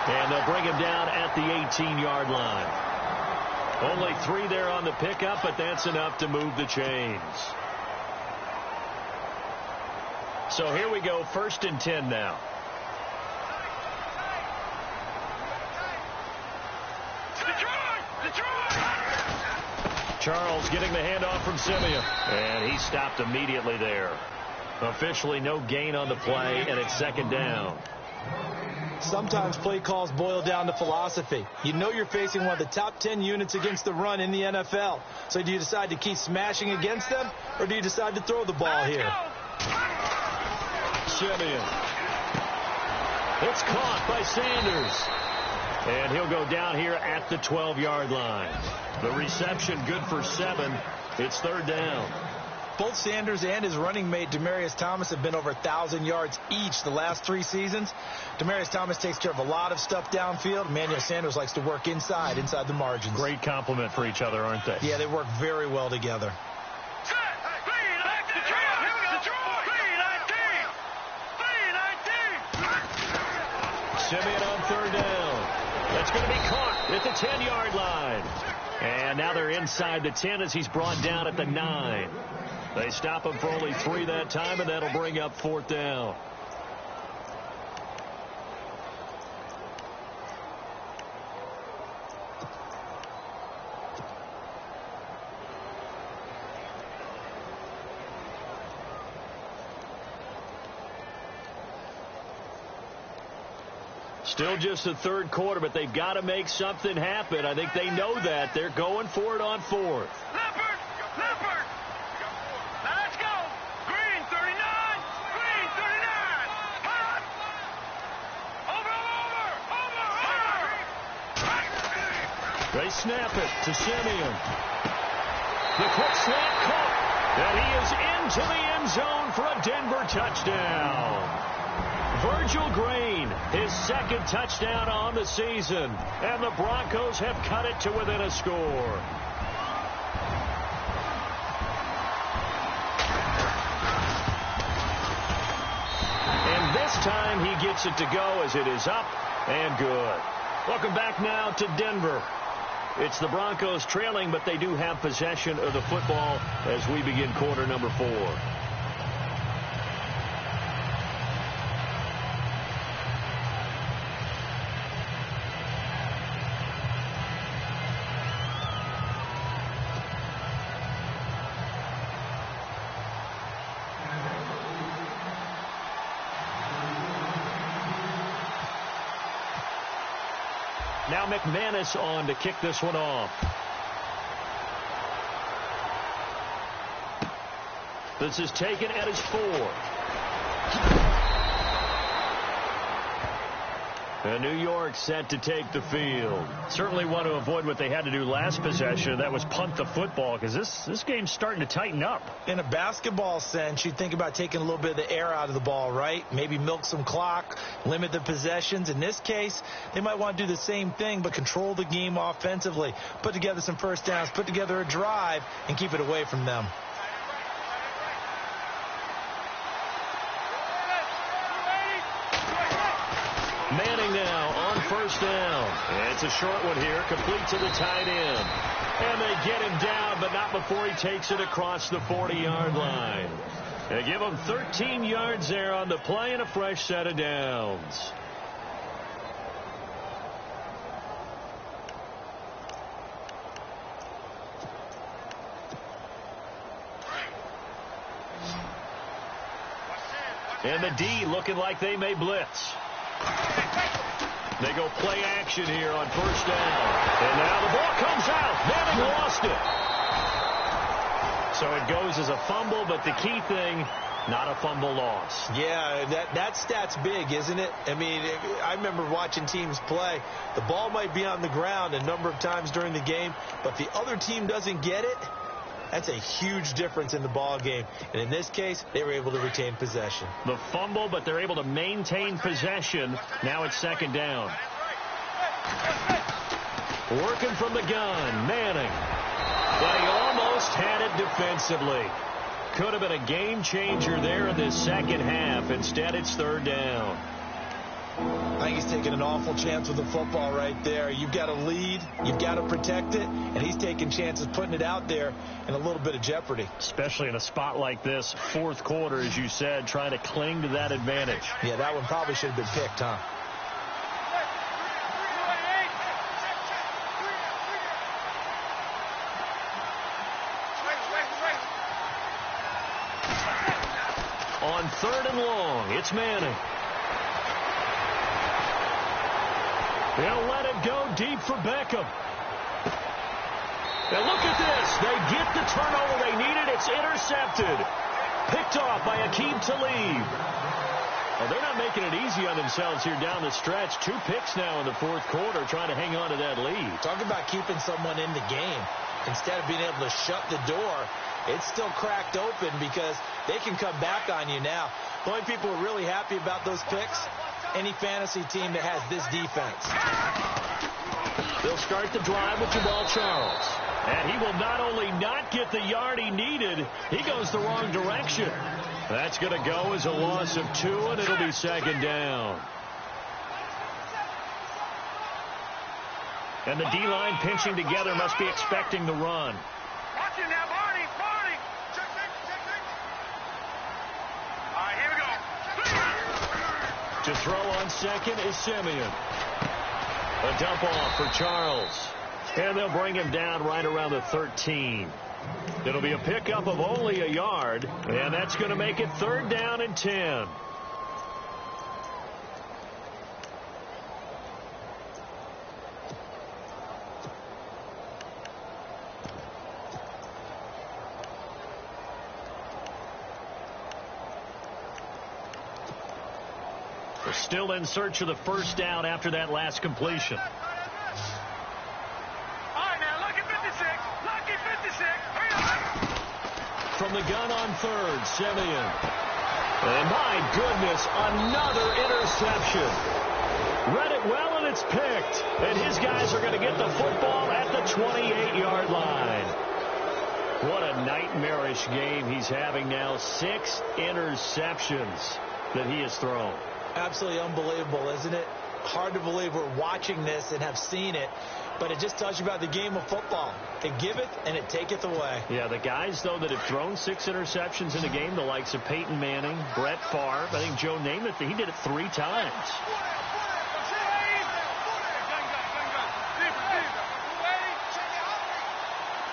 And they'll bring him down at the 18-yard line. Only 3 there on the pickup, but that's enough to move the chains. So here we go, 1st and 10 now. Charles getting the handoff from Simeon. And he stopped immediately there. Officially no gain on the play, and it's second down. Sometimes play calls boil down to philosophy. You know you're facing one of the top 10 units against the run in the NFL. So do you decide to keep smashing against them, or do you decide to throw the ball here? Simeon. It's caught by Sanders. And he'll go down here at the 12-yard line. The reception good for 7. It's third down. Both Sanders and his running mate, Demaryius Thomas, have been over 1,000 yards each the last 3 seasons. Demaryius Thomas takes care of a lot of stuff downfield. Emmanuel Sanders likes to work inside the margins. Great compliment for each other, aren't they? Yeah, they work very well together. Simeon on third down. That's going to be caught at the 10-yard line. And now they're inside the 10 as he's brought down at the 9. They stop him for only 3 that time, and that'll bring up 4th down. Still just the third quarter, but they've got to make something happen. I think they know that. They're going for it on 4th. Leopard! Let's go! Green 39! Green 39! Hot! Over! They snap it to Simeon. The quick snap caught. And he is into the end zone for a Denver touchdown. Virgil Green, his 2nd touchdown on the season. And the Broncos have cut it to within a score. And this time he gets it to go as it is up and good. Welcome back now to Denver. It's the Broncos trailing, but they do have possession of the football as we begin quarter number 4. Now McManus on to kick this one off. This is taken at his 4. And New York set to take the field. Certainly want to avoid what they had to do last possession. That was punt the football, because this game's starting to tighten up. In a basketball sense, you think about taking a little bit of the air out of the ball, right? Maybe milk some clock, limit the possessions. In this case, they might want to do the same thing, but control the game offensively. Put together some first downs, put together a drive, and keep it away from them. Manning now on first down. It's a short one here, complete to the tight end. And they get him down, but not before he takes it across the 40-yard line. They give him 13 yards there on the play and a fresh set of downs. And the D looking like they may blitz. They go play action here on first down. And now the ball comes out. Manning lost it. So it goes as a fumble, but the key thing, not a fumble loss. Yeah, that stat's big, isn't it? I mean, I remember watching teams play. The ball might be on the ground a number of times during the game, but the other team doesn't get it. That's a huge difference in the ball game. And in this case, they were able to retain possession. The fumble, but they're able to maintain possession. Now it's second down. Working from the gun, Manning. But he almost had it defensively. Could have been a game changer there in this second half. Instead, it's third down. I think he's taking an awful chance with the football right there. You've got to lead, you've got to protect it, and he's taking chances putting it out there in a little bit of jeopardy. Especially in a spot like this, fourth quarter, as you said, trying to cling to that advantage. Yeah, that one probably should have been picked, huh? On third and long, it's Manning. They'll let it go deep for Beckham. Now look at this. They get the turnover they needed. It's intercepted. Picked off by Aqib Talib. Well, they're not making it easy on themselves here down the stretch. 2 picks now in the fourth quarter, trying to hang on to that lead. Talk about keeping someone in the game. Instead of being able to shut the door, it's still cracked open because they can come back on you now. The only people who are really happy about those picks, any fantasy team that has this defense. They'll start the drive with Jamal Charles. And he will not only not get the yard he needed, he goes the wrong direction. That's going to go as a loss of 2, and it'll be second down. And the D-line pinching together must be expecting the run. Watch it now, Barney. Check. All right, here we go. To throw on second is Simeon. A dump off for Charles. And they'll bring him down right around the 13. It'll be a pickup of only a yard, and that's going to make it third down and 10. We're still in search of the first down after that last completion. All right, now, lucky 56. Hurry up. From the gun on third, Simeon. And my goodness, another interception. Read it well, and it's picked. And his guys are going to get the football at the 28-yard line. What a nightmarish game he's having now. 6 interceptions that he has thrown. Absolutely unbelievable, isn't it? Hard to believe we're watching this and have seen it, but it just tells you about the game of football. It giveth and it taketh away. Yeah, the guys, though, that have thrown 6 interceptions in a game, the likes of Peyton Manning, Brett Favre, I think Joe Namath, he did it 3 times.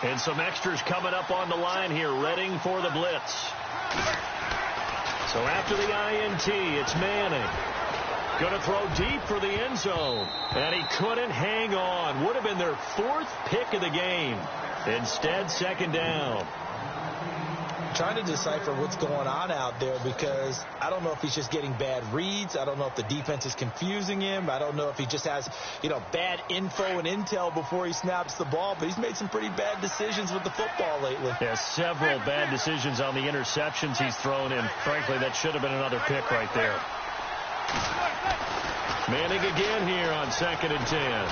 And some extras coming up on the line here, readying for the blitz. So after the INT, it's Manning. Going to throw deep for the end zone. And he couldn't hang on. Would have been their 4th pick of the game. Instead, 2nd down. Trying to decipher what's going on out there because I don't know if he's just getting bad reads. I don't know if the defense is confusing him. I don't know if he just has, bad info and intel before he snaps the ball. But he's made some pretty bad decisions with the football lately. Yeah, several bad decisions on the interceptions he's thrown in. Frankly, that should have been another pick right there. Manning again here on 2nd and 10.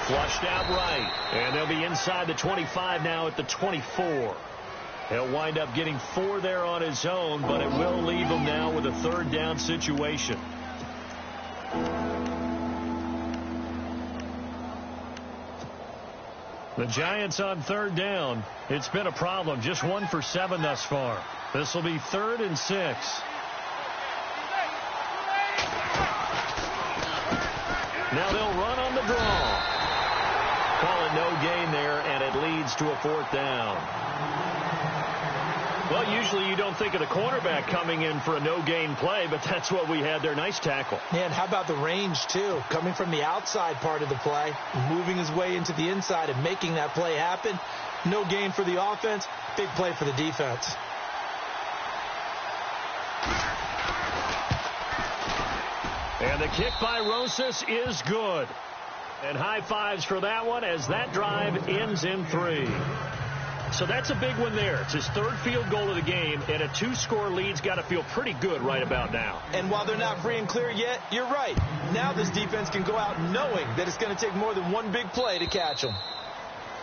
Flushed out right. And they'll be inside the 25 now at the 24. He'll wind up getting 4 there on his own, but it will leave him now with a 3rd down situation. The Giants on 3rd down. It's been a problem. Just 1 for 7 thus far. This will be 3rd and 6. Now they'll run on the draw. Call it no gain there, and it leads to a 4th down. Well, usually you don't think of the cornerback coming in for a no-gain play, but that's what we had there. Nice tackle. Yeah, and how about the range, too? Coming from the outside part of the play, moving his way into the inside and making that play happen. No gain for the offense, big play for the defense. And the kick by Rosas is good. And high fives for that one as that drive ends in 3. So that's a big one there. It's his 3rd field goal of the game, and a 2-score lead's got to feel pretty good right about now. And while they're not free and clear yet, you're right. Now this defense can go out knowing that it's going to take more than one big play to catch them.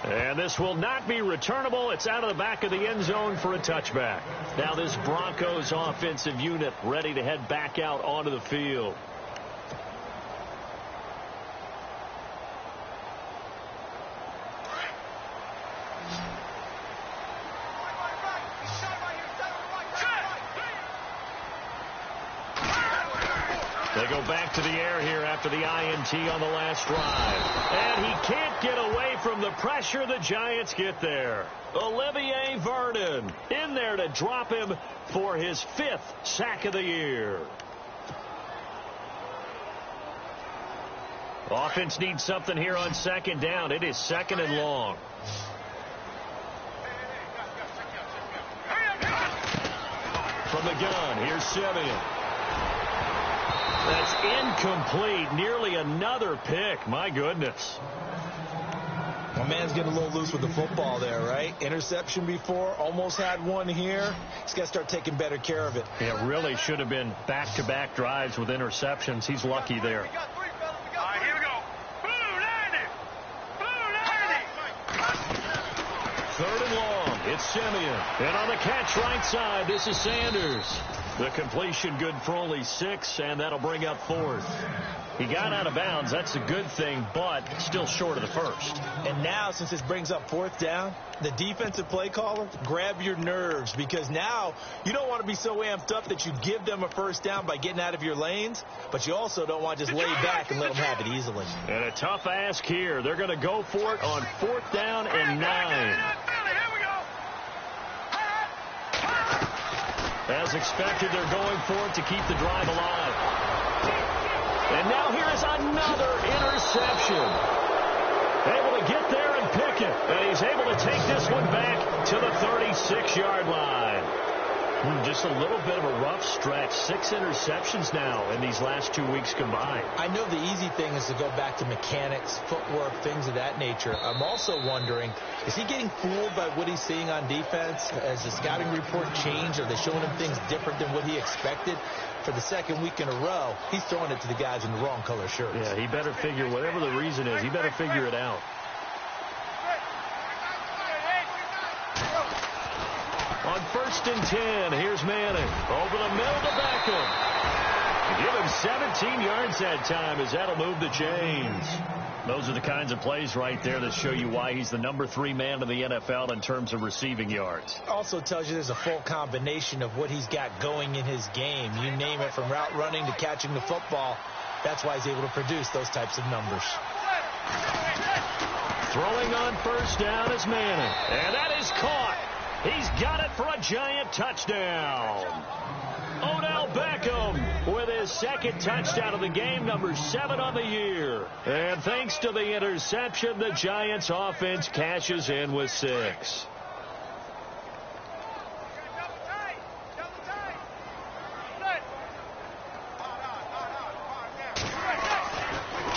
And this will not be returnable. It's out of the back of the end zone for a touchback. Now this Broncos offensive unit ready to head back out onto the field. They go back to the air here after the INT on the last drive. And he can't get away from the pressure. The Giants get there. Olivier Vernon in there to drop him for his 5th sack of the year. Offense needs something here on 2nd down. It is 2nd and long. From the gun, here's Simeon. That's incomplete. Nearly another pick. My goodness. My man's getting a little loose with the football there, right? Interception before, almost had one here. He's got to start taking better care of it. Yeah, really should have been back-to-back drives with interceptions. He's lucky there. All right, here we go. Blue 90. 3rd and long. It's Simeon. And on the catch right side, this is Sanders. The completion good for only 6, and that'll bring up 4th. He got out of bounds. That's a good thing, but still short of the 1st. And now, since this brings up 4th down, the defensive play caller, grab your nerves, because now you don't want to be so amped up that you give them a 1st down by getting out of your lanes, but you also don't want to just lay back and let them have it easily. And a tough ask here. They're going to go for it on 4th down and 9. As expected, they're going for it to keep the drive alive. And now here's another interception. Able to get there and pick it. And he's able to take this one back to the 36-yard line. Just a little bit of a rough stretch. 6 interceptions now in these last 2 weeks combined. I know the easy thing is to go back to mechanics, footwork, things of that nature. I'm also wondering, is he getting fooled by what he's seeing on defense? Has the scouting report changed? Are they showing him things different than what he expected? For the 2nd week in a row, he's throwing it to the guys in the wrong color shirts. Yeah, he better figure, whatever the reason is, he better figure it out. On 1st and 10, here's Manning. Over the middle to Beckham. Give him 17 yards that time as that'll move the chains. Those are the kinds of plays right there that show you why he's the number 3 man in the NFL in terms of receiving yards. Also tells you there's a full combination of what he's got going in his game. You name it, from route running to catching the football. That's why he's able to produce those types of numbers. Throwing on 1st down is Manning. And that is caught. He's got it for a Giant touchdown. Odell Beckham with his second touchdown of the game, number 7 on the year. And thanks to the interception, the Giants offense cashes in with 6.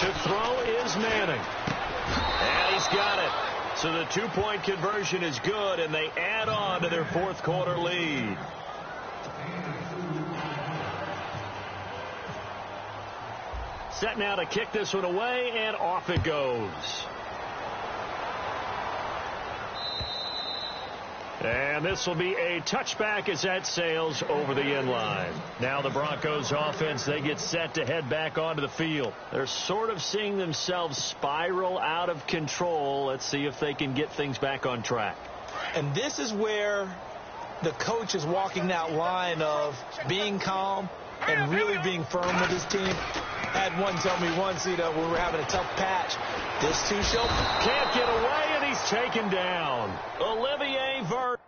To throw is Manning. And he's got it. So the 2-point conversion is good, and they add on to their fourth quarter lead. Set now to kick this one away, and off it goes. And this will be a touchback as that sails over the end line. Now the Broncos offense, they get set to head back onto the field. They're sort of seeing themselves spiral out of control. Let's see if they can get things back on track. And this is where the coach is walking that line of being calm and really being firm with his team. Had one tell me once, when we were having a tough patch, this too shall can't get away, and he's taken down. Olivier Vernon.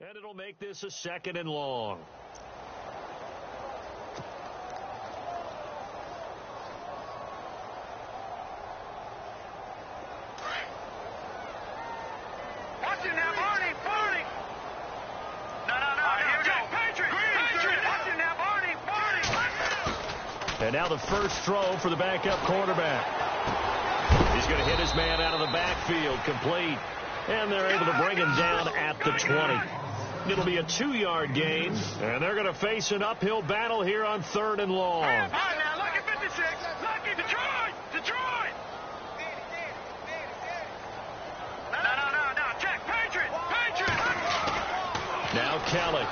And it'll make this a 2nd and long. And now the first throw for the backup quarterback. He's going to hit his man out of the backfield, complete. And they're able to bring him down at the 20. It'll be a 2-yard gain, and they're going to face an uphill battle here on 3rd and long. All right, now, lucky 56. Lucky Detroit. Detroit. No. Check. Patriot. Now Kelly.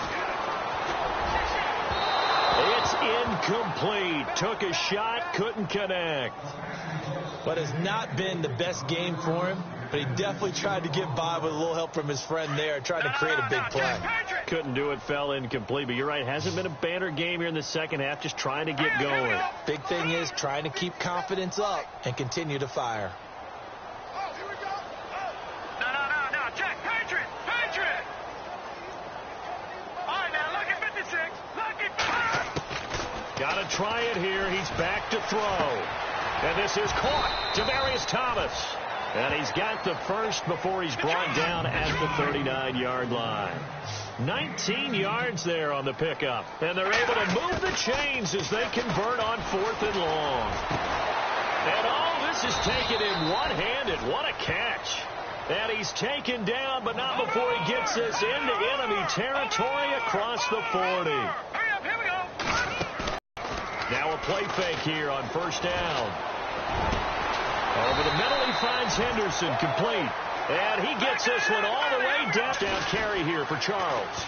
It's incomplete. Took a shot, couldn't connect. But has not been the best game for him. But he definitely tried to get by with a little help from his friend there, trying to create a big play. Couldn't do it, fell incomplete. But you're right, hasn't been a banner game here in the second half, just trying to get going. Big thing is trying to keep confidence up and continue to fire. No. Check. Patriot. All right, now, lucky 56. Got to try it here. He's back to throw. And this is caught. Demaryius Thomas. And he's got the first before he's brought down at the 39-yard line. 19 yards there on the pickup. And they're able to move the chains as they convert on 4th and long. And all this is taken in one-handed. What a catch. And he's taken down, but not before he gets this into enemy territory across the 40. Now a play fake here on 1st down. Over the middle, he finds Henderson, complete. And he gets this one all the way down. Down carry here for Charles.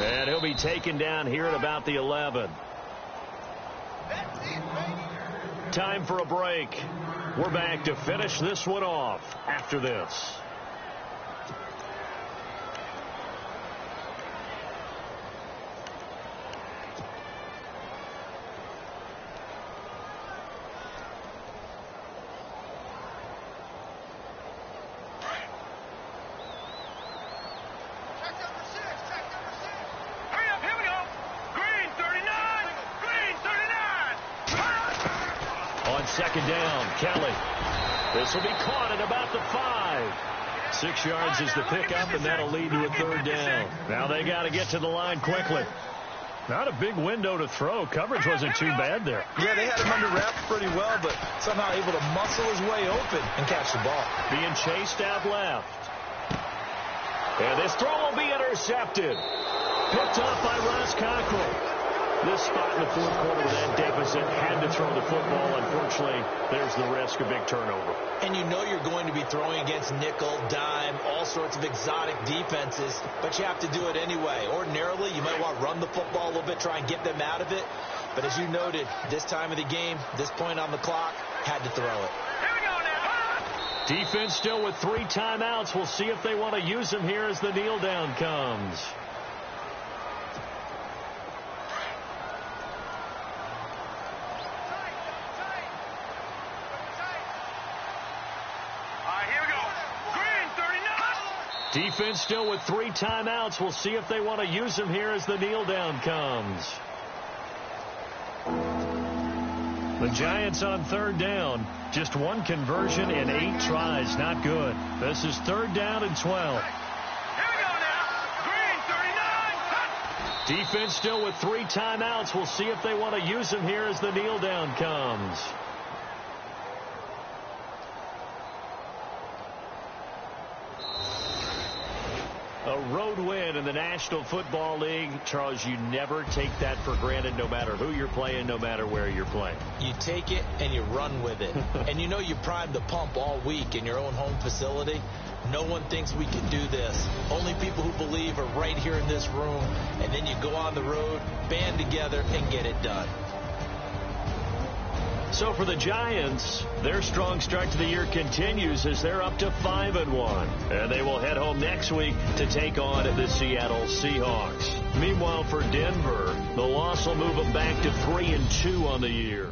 And he'll be taken down here at about the 11. Time for a break. We're back to finish this one off after this. Second down, Kelly. This will be caught at about the 5. 6 yards is the pickup, and that'll lead to a 3rd down. Now they got to get to the line quickly. Not a big window to throw. Coverage wasn't too bad there. Yeah, they had him under wraps pretty well, but somehow able to muscle his way open and catch the ball. Being chased out left. And this throw will be intercepted. Picked off by Ross Cockrell. This spot in the 4th quarter with that deficit, had to throw the football. Unfortunately, there's the risk of big turnover. And you know you're going to be throwing against nickel, dime, all sorts of exotic defenses, but you have to do it anyway. Ordinarily, you might want to run the football a little bit, try and get them out of it. But as you noted, this time of the game, this point on the clock, Had to throw it. Here we go now. Defense still with 3 timeouts. We'll see if they want to use them here as the kneel down comes. Defense still with 3 timeouts. We'll see if they want to use them here as the kneel down comes. The Giants on 3rd down. Just 1 conversion in 8 tries. Not good. This is 3rd down and 12. Here we go now. Green, 39. Defense still with 3 timeouts. We'll see if they want to use them here as the kneel down comes. A road win in the National Football League. Charles, you never take that for granted no matter who you're playing, no matter where you're playing. You take it and you run with it. And you know you primed the pump all week in your own home facility. No one thinks we can do this. Only people who believe are right here in this room. And then you go on the road, band together, and get it done. So for the Giants, their strong start to the year continues as they're up to 5-1. And they will head home next week to take on the Seattle Seahawks. Meanwhile, for Denver, the loss will move them back to 3-2 on the year.